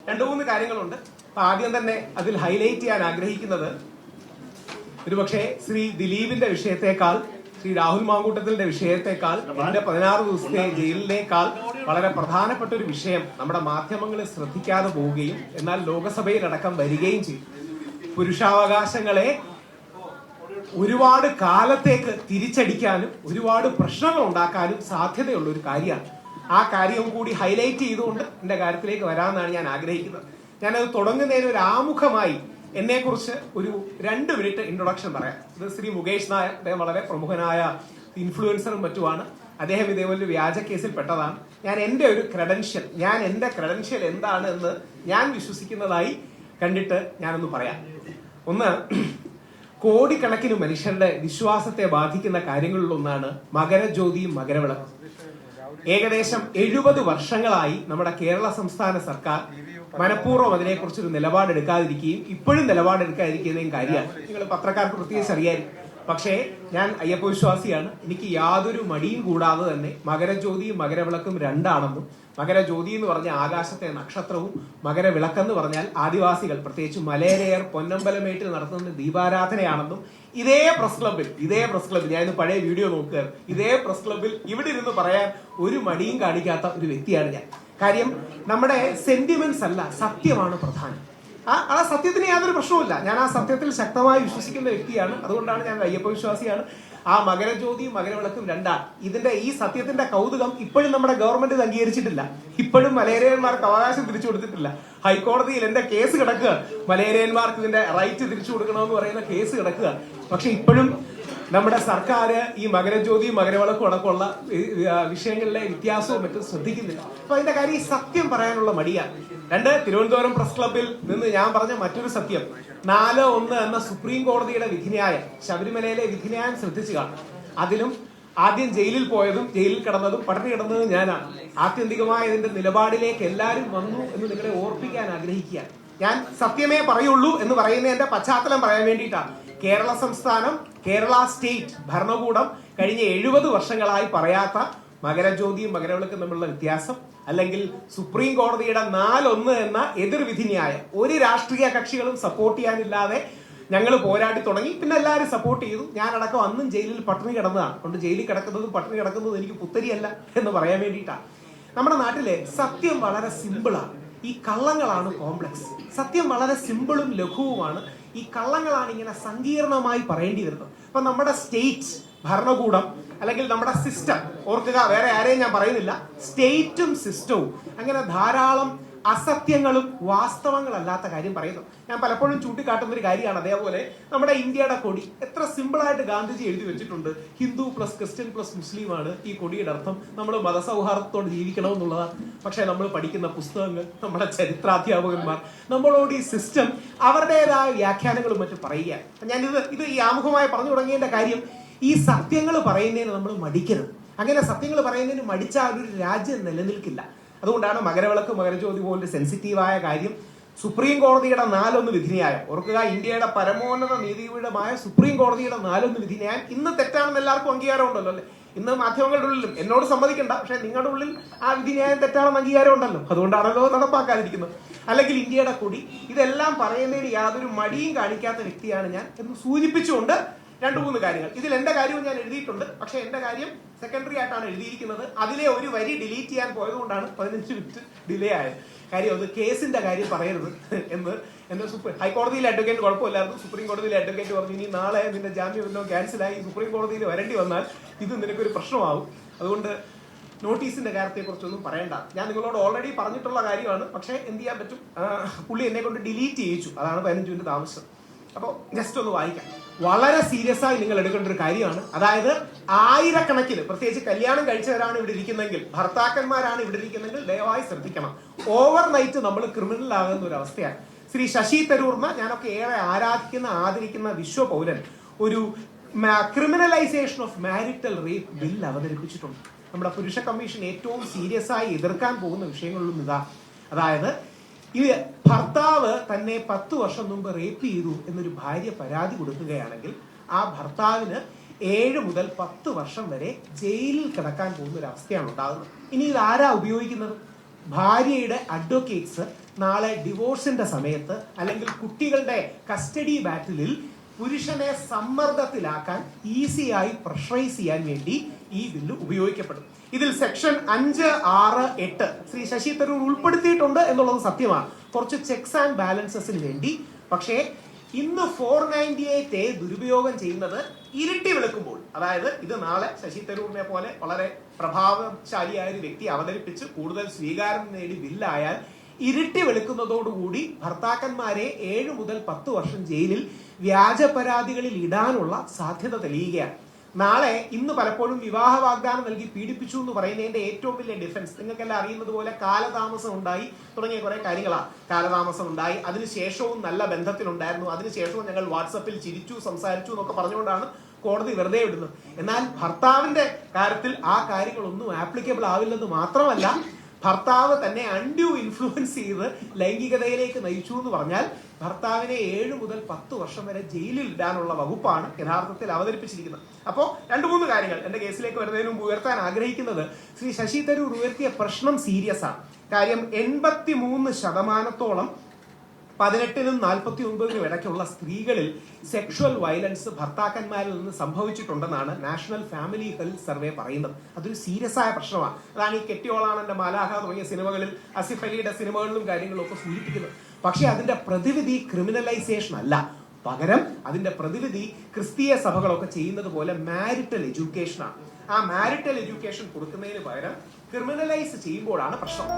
രണ്ടു മൂന്ന് കാര്യങ്ങളുണ്ട്. ആദ്യം തന്നെ അതിൽ ഹൈലൈറ്റ് ചെയ്യാൻ ആഗ്രഹിക്കുന്നത് ഒരുപക്ഷെ ശ്രീ ദിലീപിന്റെ വിഷയത്തെക്കാൾ ശ്രീ രാഹുൽ മാങ്കൂട്ടത്തിന്റെ വിഷയത്തെക്കാൾ എന്റെ 16 ദിവസത്തെ ജയിലിനേക്കാൾ വളരെ പ്രധാനപ്പെട്ട ഒരു വിഷയം നമ്മുടെ മാധ്യമങ്ങൾ ശ്രദ്ധിക്കാതെ പോവുകയും എന്നാൽ ലോകസഭയിലടക്കം വരികയും ചെയ്തു. പുരുഷാവകാശങ്ങളെ ഒരുപാട് കാലത്തേക്ക് തിരിച്ചടിക്കാനും ഒരുപാട് പ്രശ്നങ്ങൾ ഉണ്ടാക്കാനും സാധ്യതയുള്ള ഒരു കാര്യമാണ്. ആ കാര്യവും കൂടി ഹൈലൈറ്റ് ചെയ്തുകൊണ്ട് എന്റെ കാര്യത്തിലേക്ക് വരാമെന്നാണ് ഞാൻ ആഗ്രഹിക്കുന്നത്. ഞാനത് തുടങ്ങുന്നതിന് ഒരു ആമുഖമായി എന്നെ കുറിച്ച് ഒരു 2 മിനിറ്റ് ഇൻട്രൊഡക്ഷൻ പറയാം. ഇത് ശ്രീ മുകേഷ് നായർ, അദ്ദേഹം വളരെ പ്രമുഖനായ ഇൻഫ്ലുവൻസറും മറ്റുമാണ്. അദ്ദേഹം ഇതേപോലെ വ്യാജ കേസിൽ പെട്ടതാണ്. ഞാൻ എന്റെ ക്രെഡൻഷ്യൽ എന്താണ് എന്ന് ഞാൻ വിശ്വസിക്കുന്നതായി കണ്ടിട്ട് ഞാനൊന്ന് പറയാം. ഒന്ന്, കോടിക്കണക്കിന് മനുഷ്യരുടെ വിശ്വാസത്തെ ബാധിക്കുന്ന കാര്യങ്ങളിലൊന്നാണ് മകരജ്യോതിയും മകരവിളക്കും. ഏകദേശം 70 വർഷങ്ങളായി നമ്മുടെ കേരള സംസ്ഥാന സർക്കാർ മനഃപൂർവ്വം അതിനെക്കുറിച്ചൊരു നിലപാടെടുക്കാതിരിക്കുകയും ഇപ്പോഴും നിലപാടെടുക്കാതിരിക്കുന്നതും കാര്യമാണ്. നിങ്ങൾ പത്രക്കാർക്ക് പ്രത്യേകിച്ച് അറിയാമായിരിക്കും. പക്ഷേ ഞാൻ അയ്യപ്പ വിശ്വാസിയാണ്. എനിക്ക് യാതൊരു മടിയും കൂടാതെ തന്നെ മകരജ്യോതിയും മകരവിളക്കും രണ്ടാണെന്നും, മകരജ്യോതി എന്ന് പറഞ്ഞാൽ ആകാശത്തെ നക്ഷത്രവും മകരവിളക്കെന്ന് പറഞ്ഞാൽ ആദിവാസികൾ പ്രത്യേകിച്ച് മലയരയർ പൊന്നമ്പലമേട്ടിൽ നടത്തുന്ന ദീപാരാധനയാണെന്നും ഇതേ പ്രസ് ക്ലബിൽ ഞാൻ ഇന്ന് പഴയ വീഡിയോ നോക്കുകയാണ്. ഇതേ പ്രസ് ക്ലബിൽ ഇവിടെ ഇരുന്ന് പറയാൻ ഒരു മടിയും കാണിക്കാത്ത ഒരു വ്യക്തിയാണ് ഞാൻ. കാര്യം നമ്മുടെ സെന്റിമെന്റ്സ് അല്ല, സത്യമാണ് പ്രധാനം. ആ സത്യത്തിന് യാതൊരു പ്രശ്നവുമില്ല. ഞാൻ ആ സത്യത്തിൽ ശക്തമായി വിശ്വസിക്കുന്ന വ്യക്തിയാണ്. അതുകൊണ്ടാണ് ഞാൻ അയ്യപ്പ വിശ്വാസിയാണ്. ആ മകരജ്യോതിയും മകരവിളക്കും രണ്ടാണ്. ഈ സത്യത്തിന്റെ കൗതുകം ഇപ്പോഴും നമ്മുടെ ഗവൺമെന്റ് ഇത് അംഗീകരിച്ചിട്ടില്ല. ഇപ്പോഴും മലയരയന്മാർക്ക് അവകാശം തിരിച്ചു കൊടുത്തിട്ടില്ല. ഹൈക്കോടതിയിൽ എന്റെ കേസ് കിടക്കുക, മലയരയന്മാർക്ക് ഇതിന്റെ റൈറ്റ് തിരിച്ചു കൊടുക്കണമെന്ന് പറയുന്ന കേസ് കിടക്കുക. പക്ഷെ ഇപ്പോഴും നമ്മുടെ സർക്കാർ ഈ മകരജ്യോതിയും മകരവിളക്കും അടക്കമുള്ള വിഷയങ്ങളിലെ വ്യത്യാസവും മറ്റും ശ്രദ്ധിക്കുന്നില്ല. അപ്പൊ അതിന്റെ കാര്യം ഈ സത്യം പറയാനുള്ള മടിയാണ്. 2, തിരുവനന്തപുരം പ്രസ് ക്ലബിൽ നിന്ന് ഞാൻ പറഞ്ഞ മറ്റൊരു സത്യം, 4-1 എന്ന സുപ്രീം കോടതിയുടെ വിധിന്യായം, ശബരിമലയിലെ വിധിന്യായം ശ്രദ്ധിച്ചു കാണും. അതിലും ആദ്യം ജയിലിൽ പോയതും ജയിലിൽ കിടന്നതും പട്ടിണി കിടന്നതും ഞാനാണ്. ആത്യന്തികമായ ഇതിന്റെ നിലപാടിലേക്ക് എല്ലാവരും വന്നു എന്ന് നിങ്ങളെ ഓർപ്പിക്കാൻ ആഗ്രഹിക്കുകയാണ്. ഞാൻ സത്യമേ പറയുള്ളൂ എന്ന് പറയുന്നതിന്റെ പശ്ചാത്തലം പറയാൻ വേണ്ടിയിട്ടാണ്. കേരള സംസ്ഥാനം, കേരള സ്റ്റേറ്റ് ഭരണകൂടം കഴിഞ്ഞ 70 വർഷങ്ങളായി പറയാത്ത മകരജ്യോതിയും മകരവിളക്കും തമ്മിലുള്ള വ്യത്യാസം, അല്ലെങ്കിൽ സുപ്രീം കോടതിയുടെ 4-1 എന്ന എതിർവിധിന്യായം ഒരു രാഷ്ട്രീയ കക്ഷികളും സപ്പോർട്ട് ചെയ്യാനില്ലാതെ ഞങ്ങൾ പോരാടി തുടങ്ങി. പിന്നെ എല്ലാവരും സപ്പോർട്ട് ചെയ്തു. ഞാനടക്കം അന്നും ജയിലിൽ പട്ടിണി കിടന്നതാണ്. അതുകൊണ്ട് ജയിലിൽ കിടക്കുന്നതും പട്ടിണി കിടക്കുന്നതും എനിക്ക് പുത്തരിയല്ല എന്ന് പറയാൻ വേണ്ടിയിട്ടാണ്. നമ്മുടെ നാട്ടിലെ സത്യം വളരെ സിമ്പിളാണ്, ഈ കള്ളങ്ങളാണ് കോംപ്ലക്സ്. സത്യം വളരെ സിമ്പിളും ലഘുവുമാണ്, ഈ കള്ളങ്ങളാണ് ഇങ്ങനെ സങ്കീർണമായി പറയേണ്ടി വരുന്നത്. അപ്പൊ നമ്മുടെ സ്റ്റേറ്റ് ഭരണകൂടം അല്ലെങ്കിൽ നമ്മുടെ സിസ്റ്റം, ഓർക്കുക, വേറെ ആരെയും ഞാൻ പറയുന്നില്ല, സ്റ്റേറ്റും സിസ്റ്റവും അങ്ങനെ ധാരാളം അസത്യങ്ങളും വാസ്തവങ്ങളല്ലാത്ത കാര്യം പറയുന്നു. ഞാൻ പലപ്പോഴും ചൂണ്ടിക്കാട്ടുന്ന ഒരു കാര്യമാണ്. അതേപോലെ നമ്മുടെ ഇന്ത്യയുടെ കൊടി എത്ര സിമ്പിളായിട്ട് ഗാന്ധിജി എഴുതി വെച്ചിട്ടുണ്ട്. ഹിന്ദു പ്ലസ് ക്രിസ്ത്യൻ പ്ലസ് മുസ്ലിമാണ് ഈ കൊടിയുടെ അർത്ഥം. നമ്മൾ മതസൗഹാർദ്ദത്തോടെ ജീവിക്കണം എന്നുള്ളതാണ്. പക്ഷെ നമ്മൾ പഠിക്കുന്ന പുസ്തകങ്ങൾ, നമ്മുടെ ചരിത്രാധ്യാപകന്മാർ നമ്മളോട് ഈ സിസ്റ്റം അവരുടേതായ വ്യാഖ്യാനങ്ങളും മറ്റും പറയുകയാണ്. ഞാനിത് ഈ ആമുഖമായി പറഞ്ഞു തുടങ്ങിയതിന്റെ കാര്യം, ഈ സത്യങ്ങൾ പറയുന്നതിന് നമ്മൾ മടിക്കരുത്. അങ്ങനെ സത്യങ്ങൾ പറയുന്നതിന് മടിച്ചാൽ ഒരു രാജ്യം നിലനിൽക്കില്ല. അതുകൊണ്ടാണ് മകരവിളക്ക് മകരജ്യോതി പോലൊരു സെൻസിറ്റീവായ കാര്യം സുപ്രീം കോടതിയുടെ 4-1 വിധിന്യായം, ഓർക്കുക, ഇന്ത്യയുടെ പരമോന്നത നീതിപീഠമായ സുപ്രീം കോടതിയുടെ 4-1 വിധിന്യായം ഇന്ന് തെറ്റാണെന്ന് എല്ലാവർക്കും അംഗീകാരം ഉണ്ടല്ലോ അല്ലെ? ഇന്ന് മാധ്യമങ്ങളുടെ ഉള്ളിലും, എന്നോട് സമ്മതിക്കണ്ട, പക്ഷെ നിങ്ങളുടെ ഉള്ളിൽ ആ വിധിന്യായം തെറ്റാണെന്ന് അംഗീകാരം ഉണ്ടല്ലോ. അതുകൊണ്ടാണല്ലോ നടപ്പാക്കാതിരിക്കുന്നത്. അല്ലെങ്കിൽ ഇന്ത്യയുടെ കൊടി, ഇതെല്ലാം പറയുന്നതിന് യാതൊരു മടിയും കാണിക്കാത്ത വ്യക്തിയാണ് ഞാൻ എന്ന് സൂചിപ്പിച്ചുകൊണ്ട് 2-3 കാര്യങ്ങൾ. ഇതിൽ എന്റെ കാര്യവും ഞാൻ എഴുതിയിട്ടുണ്ട്. പക്ഷെ എന്റെ കാര്യം സെക്കൻഡറി ആയിട്ടാണ് എഴുതിയിരിക്കുന്നത്. അതിലെ ഒരു വരി ഡിലീറ്റ് ചെയ്യാൻ പോയതുകൊണ്ടാണ് 15 മിനിറ്റ് ഡിലേ ആയത്. കാര്യം അത് കേസിന്റെ കാര്യം പറയരുത് എന്ന് എന്റെ ഹൈക്കോടതിയിലെ അഡ്വക്കേറ്റ് കുഴപ്പമില്ലായിരുന്നു. സുപ്രീം കോടതിയിലെ അഡ്വക്കേറ്റ് പറഞ്ഞു, ഇനി നാളെ നിന്റെ ജാമ്യം വല്ലതും ക്യാൻസലായി സുപ്രീം കോടതിയിൽ വരേണ്ടി വന്നാൽ ഇത് നിനക്കൊരു പ്രശ്നമാവും. അതുകൊണ്ട് നോട്ടീസിന്റെ കാര്യത്തെ കുറിച്ചൊന്നും പറയണ്ട. ഞാൻ നിങ്ങളോട് ഓൾറെഡി പറഞ്ഞിട്ടുള്ള കാര്യമാണ്. പക്ഷെ എന്ത് ചെയ്യാൻ പറ്റും, പുള്ളി എന്നെ കൊണ്ട് ഡിലീറ്റ് ചെയ്യിച്ചു. അതാണ് 15 മിനിറ്റ് താമസം. അപ്പോൾ ജസ്റ്റ് ഒന്ന് വായിക്കാം. വളരെ സീരിയസ് ആയി നിങ്ങൾ എടുക്കേണ്ട ഒരു കാര്യമാണ്. അതായത് ആയിരക്കണക്കിന്, പ്രത്യേകിച്ച് കല്യാണം കഴിച്ചവരാണ് ഇവിടെ ഇരിക്കുന്നെങ്കിൽ, ഭർത്താക്കന്മാരാണ് ഇവിടെ ഇരിക്കുന്നെങ്കിൽ ദയവായി ശ്രദ്ധിക്കണം. ഓവർ നൈറ്റ് നമ്മൾ ക്രിമിനൽ ആകുന്ന ഒരു അവസ്ഥയാണ്. ശ്രീ ശശി തരൂറിന് ഞാനൊക്കെ ഏറെ ആദരിക്കുന്ന വിശ്വപൗരൻ ഒരു criminalisation of marital rape bill അവതരിപ്പിച്ചിട്ടുണ്ട്. നമ്മുടെ പുരുഷ കമ്മീഷൻ ഏറ്റവും സീരിയസ് ആയി എതിർക്കാൻ പോകുന്ന വിഷയങ്ങളിലും ഇതാ. അതായത് ഈ ഭർത്താവ് തന്നെ 10 വർഷം മുമ്പ് റേപ്പ് ചെയ്തു എന്നൊരു ഭാര്യ പരാതി കൊടുക്കുകയാണെങ്കിൽ ആ ഭർത്താവിന് 7 മുതൽ 10 വർഷം വരെ ജയിലിൽ കിടക്കാൻ പോകുന്ന ഒരു അവസ്ഥയാണ് ഉണ്ടാകുന്നത്. ഇനി ഇത് ആരാ ഉപയോഗിക്കുന്നത്? ഭാര്യയുടെ അഡ്വക്കേറ്റ്സ് നാളെ ഡിവോഴ്സിന്റെ സമയത്ത് അല്ലെങ്കിൽ കുട്ടികളുടെ കസ്റ്റഡി ബാറ്റിലിൽ പുരുഷനെ സമ്മർദ്ദത്തിലാക്കാൻ ഈസിയായി പ്രഷറൈസ് ചെയ്യാൻ വേണ്ടി ഈ ബില്ല് ഉപയോഗിക്കപ്പെടും. ഇതിൽ സെക്ഷൻ 5, 6, 8 ശ്രീ ശശി തരൂർ ഉൾപ്പെടുത്തിയിട്ടുണ്ട് എന്നുള്ളത് സത്യമാണ്, കുറച്ച് ചെക്സ് ആൻഡ് ബാലൻസസിന് വേണ്ടി. പക്ഷേ ഇന്ന് 498A ദുരുപയോഗം ചെയ്യുന്നത് ഇരട്ടി വെളുക്കുമ്പോൾ, അതായത് ഇത് നാളെ ശശി തരൂരിനെ പോലെ വളരെ പ്രഭാവശാലിയായ ഒരു വ്യക്തി അവതരിപ്പിച്ച് കൂടുതൽ സ്വീകാരം നേടി ബില്ലായാൽ ഇരട്ടി വെളുക്കുന്നതോടുകൂടി ഭർത്താക്കന്മാരെ 7 മുതൽ 10 വർഷം ജയിലിൽ വ്യാജ പരാതികളിൽ ഇടാനുള്ള സാധ്യത തെളിയുകയാണ്. നാളെ ഇന്ന് പലപ്പോഴും വിവാഹ വാഗ്ദാനം നൽകി പീഡിപ്പിച്ചു എന്ന് പറയുന്നതിന്റെ ഏറ്റവും വലിയ ഡിഫൻസ് നിങ്ങൾക്കെല്ലാം അറിയുന്നത് പോലെ കാലതാമസം ഉണ്ടായി തുടങ്ങിയ കുറെ കാര്യങ്ങളാണ്. കാലതാമസം ഉണ്ടായി, അതിനുശേഷവും നല്ല ബന്ധത്തിലുണ്ടായിരുന്നു, അതിനുശേഷവും ഞങ്ങൾ വാട്സപ്പിൽ ചിരിച്ചു സംസാരിച്ചു എന്നൊക്കെ പറഞ്ഞുകൊണ്ടാണ് കോടതി വെറുതെ വിടുന്നത്. എന്നാൽ ഭർത്താവിന്റെ കാര്യത്തിൽ ആ കാര്യങ്ങളൊന്നും ആപ്ലിക്കബിൾ ആവില്ലെന്ന് മാത്രമല്ല, ഭർത്താവ് തന്നെ അൺഡ്യൂ ഇൻഫ്ലുവൻസ് ചെയ്ത് ലൈംഗികതയിലേക്ക് നയിച്ചു എന്ന് പറഞ്ഞാൽ ഭർത്താവിനെ 7 മുതൽ 10 വർഷം വരെ ജയിലിൽ ഇടാനുള്ള വകുപ്പാണ് യഥാർത്ഥത്തിൽ അവതരിപ്പിച്ചിരിക്കുന്നത്. അപ്പോൾ 2-3 കാര്യങ്ങൾ എന്റെ കേസിലേക്ക് വരുന്നതിന് മുമ്പ് ഉയർത്താൻ ആഗ്രഹിക്കുന്നത്, ശ്രീ ശശി തരൂർ ഉയർത്തിയ പ്രശ്നം സീരിയസ് ആണ്. കാര്യം 83% 18-നും 49-നും ഇടയ്ക്കുള്ള സ്ത്രീകളിൽ സെക്ഷുവൽ വയലൻസ് ഭർത്താക്കന്മാരിൽ നിന്ന് സംഭവിച്ചിട്ടുണ്ടെന്നാണ് നാഷണൽ ഫാമിലി ഹെൽത്ത് സർവേ പറയുന്നത്. അതൊരു സീരിയസ് ആയ പ്രശ്നമാണ്. അതാണ് ഈ കെട്ടിയോളാണ് എന്റെ മാലാഹ തുടങ്ങിയ സിനിമകളിൽ, ആസിഫ് അലിയുടെ സിനിമകളിലും കാര്യങ്ങളിലും ഒക്കെ സൂചിപ്പിക്കുന്നത്. പക്ഷെ അതിന്റെ പ്രതിവിധി ക്രിമിനലൈസേഷൻ അല്ല, പകരം അതിന്റെ പ്രതിവിധി ക്രിസ്തീയ സഭകളൊക്കെ ചെയ്യുന്നത് പോലെ മാരിറ്റൽ എഡ്യൂക്കേഷനാണ്. ആ മാരിറ്റൽ എഡ്യൂക്കേഷൻ കൊടുക്കുന്നതിന് പകരം ക്രിമിനലൈസ് ചെയ്യുമ്പോഴാണ് പ്രശ്നം.